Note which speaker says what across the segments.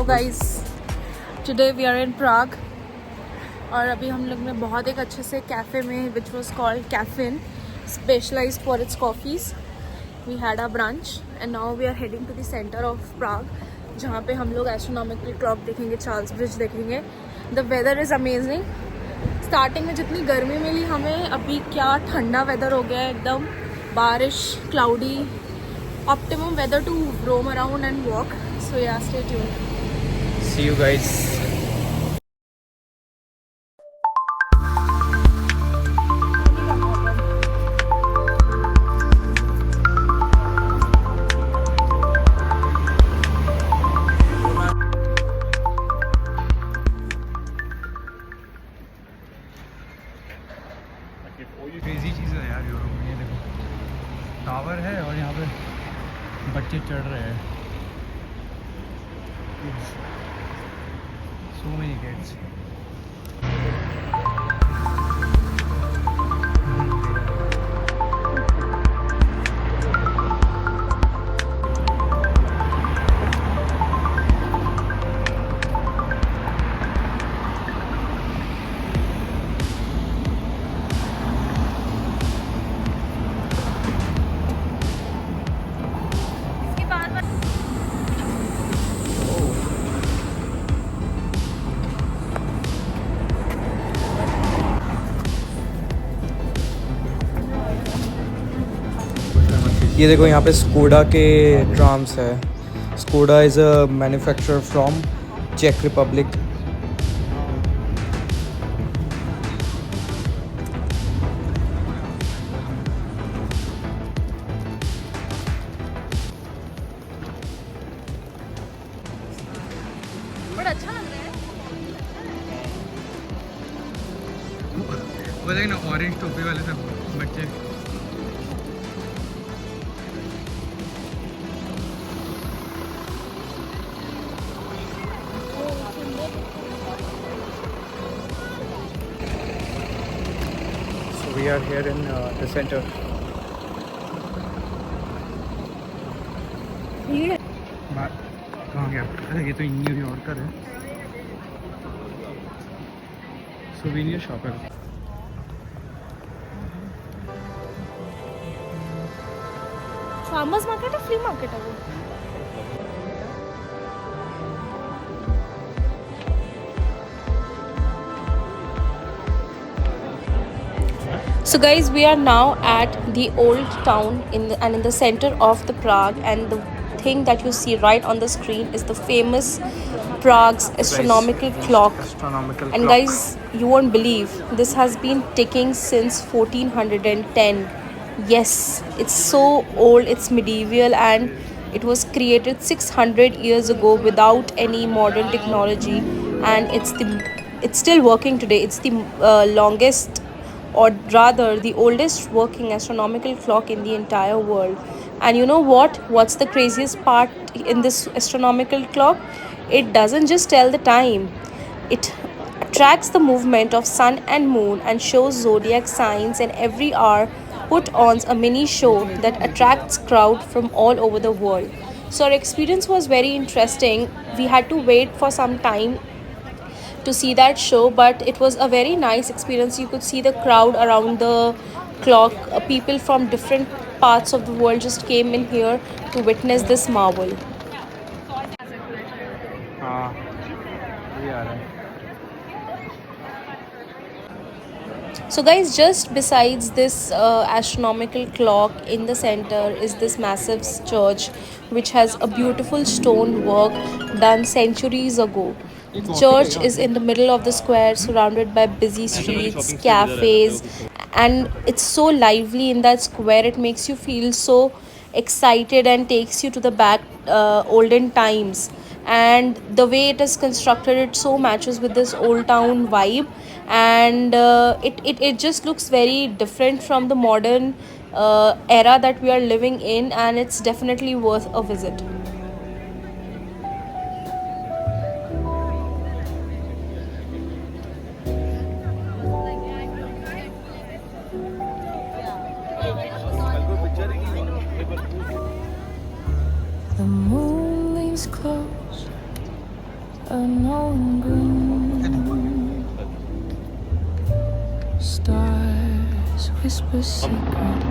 Speaker 1: guys, today we are in Prague और अभी हम लोग ने बहुत एक अच्छे से कैफ़े में which was called Caffeine, specialized for its coffees. We had our brunch and now we are heading to the center of Prague जहाँ पे हम लोग astronomical clock देखेंगे, चार्ल्स ब्रिज देखेंगे. The weather is amazing. Starting में जितनी गर्मी मिली हमें, अभी क्या ठंडा वेदर हो गया है एकदम. बारिश, cloudy, optimum weather to roam around and walk. So yeah, stay tuned.
Speaker 2: See you guys. Crazy चीज़ है यार यूरोप में. ये देखो टावर है और यहाँ पे बच्चे चढ़ रहे हैं. So many kids. ये देखो यहाँ पे स्कोडा के ट्राम्स है. Skoda is a manufacturer from चेक रिपब्लिक.
Speaker 1: बड़ा अच्छा लग रहा है.
Speaker 2: वो देखना ऑरेंज टोपी वाले सब बच्चे. So we are here in the center. कहाँ गया? अरे ये तो न्यूयॉर्क का है. सोवेनियर शॉप है.
Speaker 1: फार्मर्स मार्केट है, फ्री मार्केट है वो. So guys, we are now at the old town in the center of the Prague, and the thing that you see right on the screen is the famous Prague's astronomical clock.
Speaker 2: Astronomical
Speaker 1: And
Speaker 2: clock.
Speaker 1: guys, you won't believe this has been ticking since 1410. Yes, it's so old, it's medieval, and it was created 600 years ago without any modern technology, and it's still working today. It's the longest, or rather the oldest working astronomical clock in the entire world. And you know what's the craziest part in this astronomical clock? It doesn't just tell the time, it tracks the movement of sun and moon and shows zodiac signs, and every hour put on a mini show that attracts crowd from all over the world. So our experience was very interesting. We had to wait for some time to see that show, but it was a very nice experience. You could see the crowd around the clock. People from different parts of the world just came in here to witness this marvel.
Speaker 2: हाँ ये आ रहा है.
Speaker 1: So guys, just besides this astronomical clock in the center is this massive church, which has a beautiful stone work done centuries ago. The church is in the middle of the square, surrounded by busy streets, cafes, and it's so lively in that square. It makes you feel so excited and takes you to the back olden times. And the way it is constructed, it so matches with this old town vibe, and it just looks very different from the modern era that we are living in, and it's definitely worth a visit.
Speaker 3: The moon leans close unknown green. Stars whisper secrets.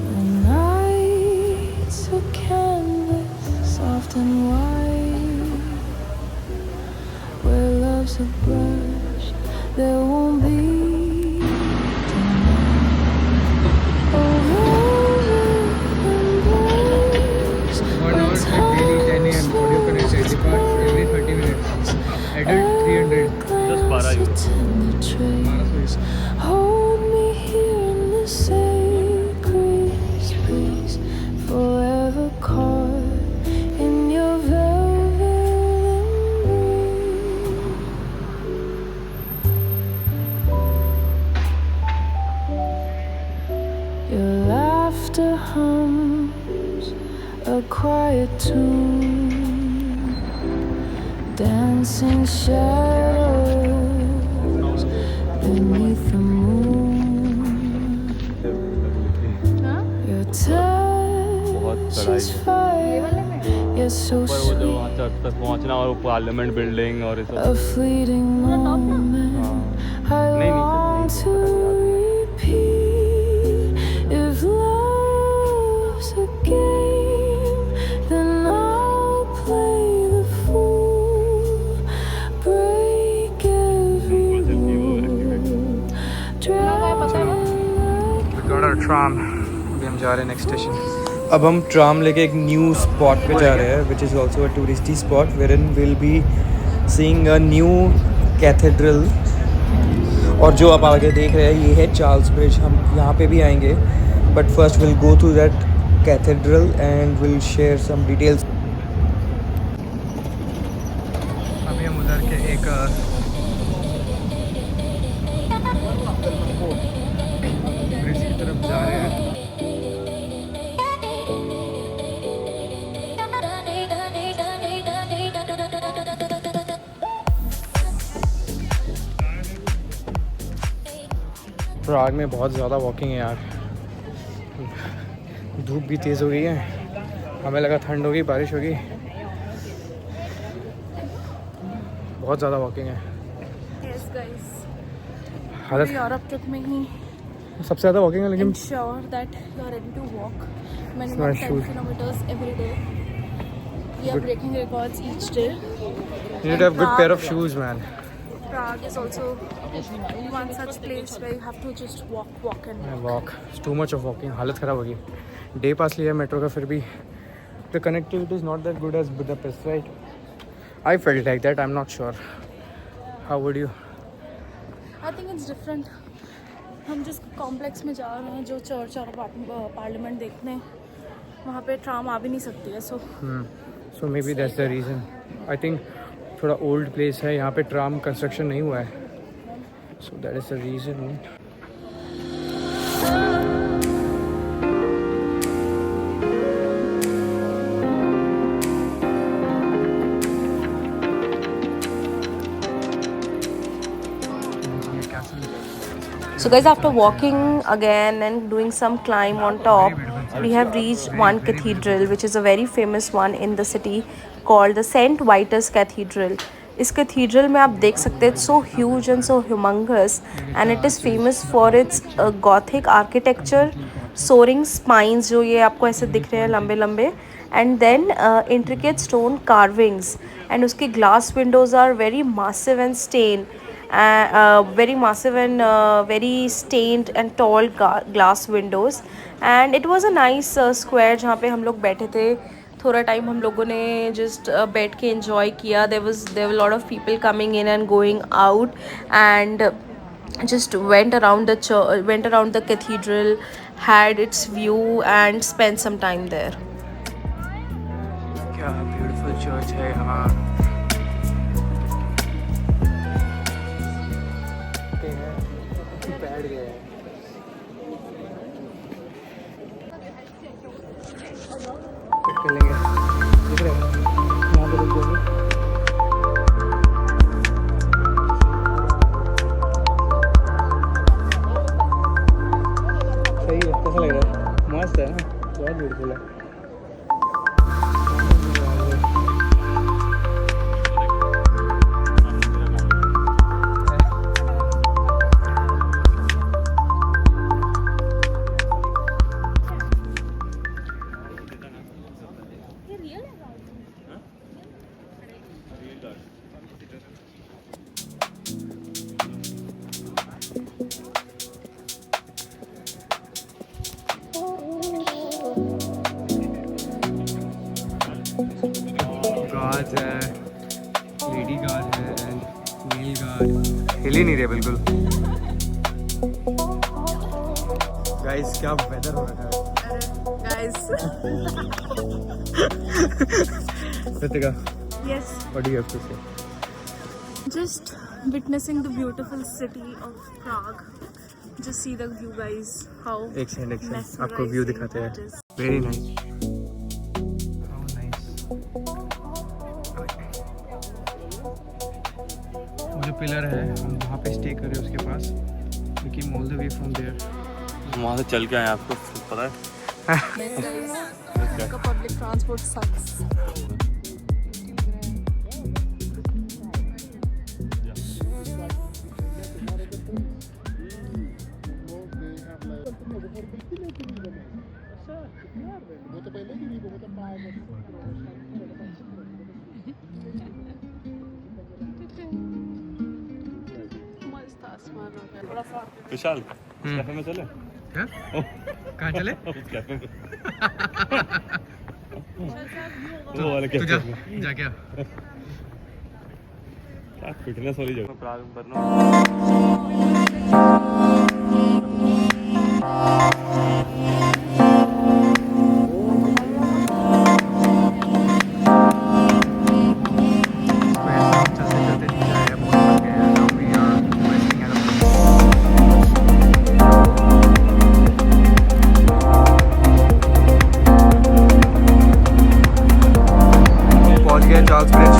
Speaker 3: The nights are canvas, soft and white. Where love's a brush, there won't be tonight. Oh, embrace.
Speaker 2: Daily 10 a.m. audio connected. Depart every 30 minutes. Adult 300.
Speaker 3: Just €12. Hold me here in the sacred space, forever caught in your velvet embrace. Your laughter hums a quiet tune, dancing shadows beneath the moon. Your touch is fire, yet so sweet.
Speaker 4: तक पहुंचना और parliament building और ये सब
Speaker 3: A fleeting moment I long to repeat. If love's a game, then I'll play the fool, break every rule,
Speaker 2: We got our tram. अभी हम जा रहे हैं नेक्स्ट स्टेशन. अब हम ट्राम लेके एक न्यू स्पॉट पे जा रहे हैं which is also a touristy spot where in will be seeing a new cathedral. और जो आप आगे देख रहे हैं ये है चार्ल्स ब्रिज. हम यहाँ पे भी आएंगे but first will go through that cathedral and will share some details. अभी हम उधर के एक ब्रिज की तरफ जा रहे हैं. प्राग में बहुत ज़्यादा वॉकिंग है यार. धूप भी तेज़ हो गई है. हमें लगा ठंड होगी बारिश होगी. बहुत ज़्यादा वॉकिंग है.
Speaker 1: Yes, guys.
Speaker 2: हालत
Speaker 1: यूरोप ट्रिप में ही
Speaker 2: सबसे ज़्यादा वॉकिंग है लेकिन
Speaker 1: ensure that you are ready to walk minimum
Speaker 2: My
Speaker 1: 10
Speaker 2: shoes.
Speaker 1: kilometers every day. We are breaking records each day.
Speaker 2: you need to have good pair of shoes man.
Speaker 1: Prague is also one such place where you have to just walk and walk.
Speaker 2: Walk too much of walking. हालत ख़राब होगी. Day पास लिया metro का फिर भी the connectivity is not that good as Budapest right. I felt like that. I am not sure. How would you?
Speaker 1: I think it's different. हम जिस complex में जा रहे हैं जो चर्च और पार्लियामेंट देखने, वहाँ पे ट्राम आ भी नहीं सकती है.
Speaker 2: So maybe that's the reason. I think थोड़ा ओल्ड प्लेस है यहाँ पे. ट्राम कंस्ट्रक्शन नहीं हुआ है. So that is the reason.
Speaker 1: So guys, after walking again and doing some climb on top, we have reached one cathedral which is a very famous one in the city called the St. Vitus Cathedral. इस cathedral में आप देख सकते हैं, it's so huge and so humongous and it is famous for its Gothic architecture, soaring spines जो ये आपको ऐसे दिख रहे हैं लंबे लंबे, and then intricate stone carvings, and उसकी glass windows are very massive and stained. Very massive and very stained and tall glass windows, and it was a nice square जहाँ पे हम लोग बैठे थे. थोड़ा टाइम हम लोगों ने just बैठ के enjoy किया. There were a lot of people coming in and going out, and just went around the church, went around the cathedral, had its view and spent some time there.
Speaker 2: क्या beautiful church है यहाँ. बैठ गए हैं. कर लेंगे. दिख रहा है यहाँ पे रुक जाएंगे. सही है. कैसा लग रहा है? मस्त है ना. बहुत ब्यूटीफुल है. गार्ड है, लेडी गार्ड है एंड मेल गार्ड। हिल ही नहीं रहे बिल्कुल। गाइस क्या वेदर हो रहा है
Speaker 1: Guys.
Speaker 2: Ritika,
Speaker 1: Yes.
Speaker 2: what do you have to say?
Speaker 1: Just witnessing the beautiful city of Prague. Just see the view, guys. How
Speaker 2: एक सेकंड आपको व्यू
Speaker 1: mesmerizing
Speaker 2: दिखाते हैं।
Speaker 1: it is.
Speaker 2: Very nice. How nice. वो जो pillar है हम वहाँ पे स्टे कर रहे हैं उसके पास। We came all the way from there.
Speaker 4: वहाँ से चल के आए आपको पता है?
Speaker 1: का public transport sucks.
Speaker 4: विशाल कैफे में चले?
Speaker 2: क्या? कहाँ चले?
Speaker 4: उस कैफे में। वो वाले
Speaker 2: तू
Speaker 4: कैफे
Speaker 2: जा
Speaker 4: में।
Speaker 2: जा क्या?
Speaker 4: क्या फिटनेस वाली जगह प्राग में करना।
Speaker 2: Charles bridge.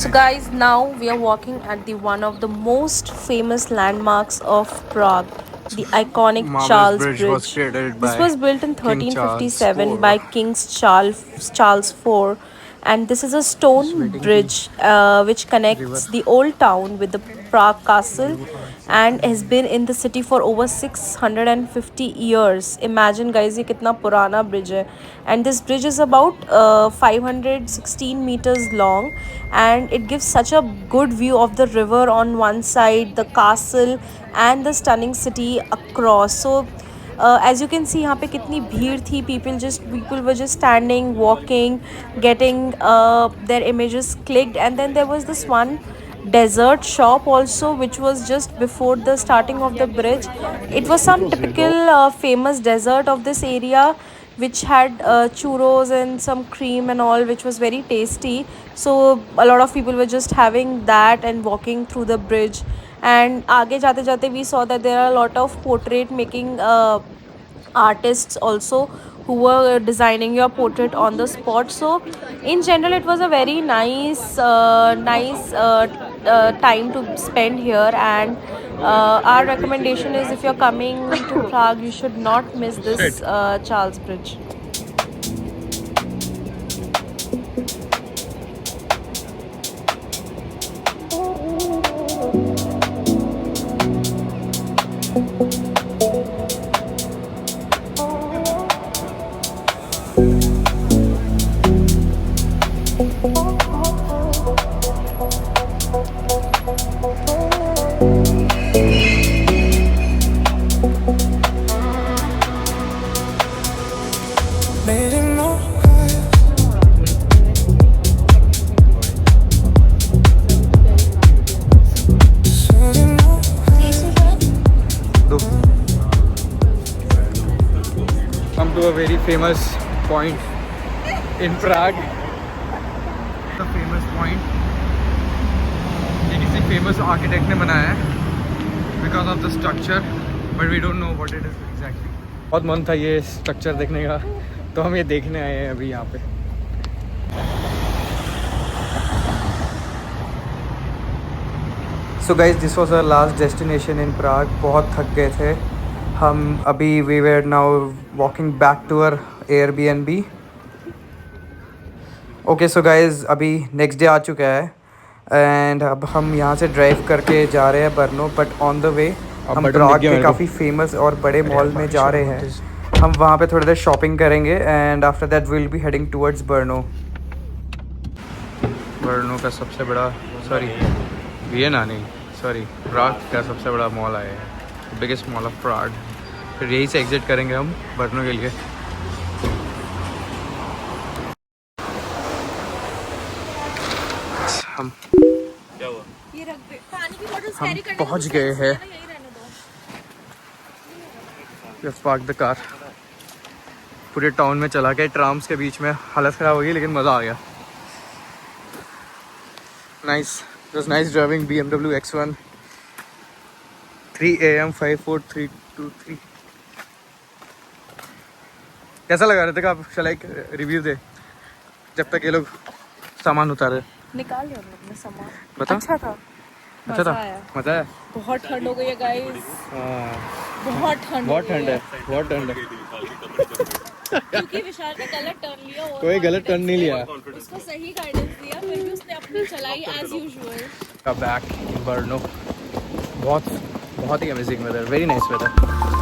Speaker 1: So guys, now we are walking at the one of the most famous landmarks of Prague, the iconic
Speaker 2: Marble
Speaker 1: Charles
Speaker 2: Bridge
Speaker 1: Bridge.
Speaker 2: was created
Speaker 1: This
Speaker 2: by
Speaker 1: was built in
Speaker 2: King Charles
Speaker 1: 1357
Speaker 2: IV.
Speaker 1: by King Charles IV, and this is a stone bridge which connects the old town with the Prague castle and has been in the city for over 650 years. Imagine guys, ये कितना पुराना bridge है. And this bridge is about 516 meters long, and it gives such a good view of the river on one side, the castle and the stunning city across. So as you can see यहाँ पे कितनी भीड़ थी. People were just standing, walking, getting their images clicked. And then there was this one dessert shop also, which was just before the starting of the bridge. It was some typical famous dessert of this area, which had churros and some cream and all, which was very tasty. So a lot of people were just having that and walking through the bridge. And आगे जाते जाते we saw that there are a lot of portrait making artists also who were designing your portrait on the spot. So in general it was a very nice time to spend here. And our recommendation is, if you're coming to Prague, you should not miss this Charles Bridge.
Speaker 2: Come to a very famous point in Prague. The famous point. ये किसी famous architect ने बनाया है because of the structure, but we don't know what it is exactly. बहुत मन था ये structure देखने का, तो हम ये देखने आए हैं अभी यहाँ पे. So guys this was our last destination in Prague. बहुत थक गए थे हम. अभी we were now walking back to our Airbnb. Okay so guys अभी नेक्स्ट डे आ चुका है एंड अब हम यहाँ से ड्राइव करके जा रहे हैं बर्नो. बट ऑन द वे हम प्राग के काफ़ी फेमस और बड़े मॉल में जा रहे हैं. हम वहाँ पे थोड़ी देर शॉपिंग करेंगे and after that will be heading towards Brno. Brno का सबसे बड़ा वियना नहीं प्राग का सबसे बड़ा मॉल आया है. बिगेस्ट मॉल ऑफ प्राग. फिर यहीं से एग्जिट करेंगे हम बर्नो के लिए. हम
Speaker 1: ये रख दे. पानी की बोतल कैरी करने को
Speaker 2: पहुंच गए हैं.
Speaker 1: यहीं रहने दो.
Speaker 2: Let's park the car. पूरे टाउन में चला के ट्राम्स के बीच में हालत ख़राब हो गई लेकिन मज़ा आ गया. Nice. It was nice driving BMW X1 3 AM 54323. कैसा लगा रहे थे आप? शैल एक रिव्यू दे जब तक ये लोग सामान उतारे.
Speaker 1: निकाल लिया हम लोग ने सामान.
Speaker 2: बता.
Speaker 1: अच्छा था.
Speaker 2: अच्छा था. मज़ा आया.
Speaker 1: बहुत ठंड हो गई है गाइस. बहुत ठंड
Speaker 2: है. बहुत ठंड है.
Speaker 1: क्योंकि विशाल ने गलत टर्न लिया और
Speaker 2: कोई गलत टर्न नहीं लिया.
Speaker 1: उसको सही गाइडेंस दिया फिर भी उसने अपनी चलाई as usual.
Speaker 2: Back in Brno. बहुत ही amazing weather. Very nice weather.